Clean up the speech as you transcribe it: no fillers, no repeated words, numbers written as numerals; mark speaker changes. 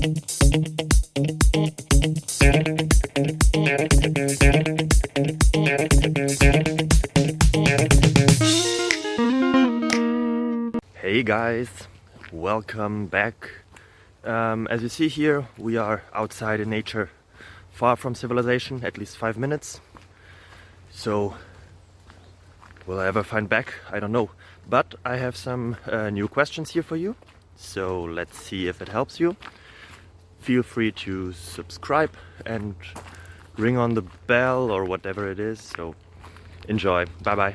Speaker 1: Hey guys, welcome back. As you see here, we are outside in nature, far from civilization, at least 5 minutes. So, will I ever find back? I don't know. But I have some new questions here for you. So let's see if it helps you. Feel free to subscribe and ring on the bell or whatever it is. So enjoy. Bye bye.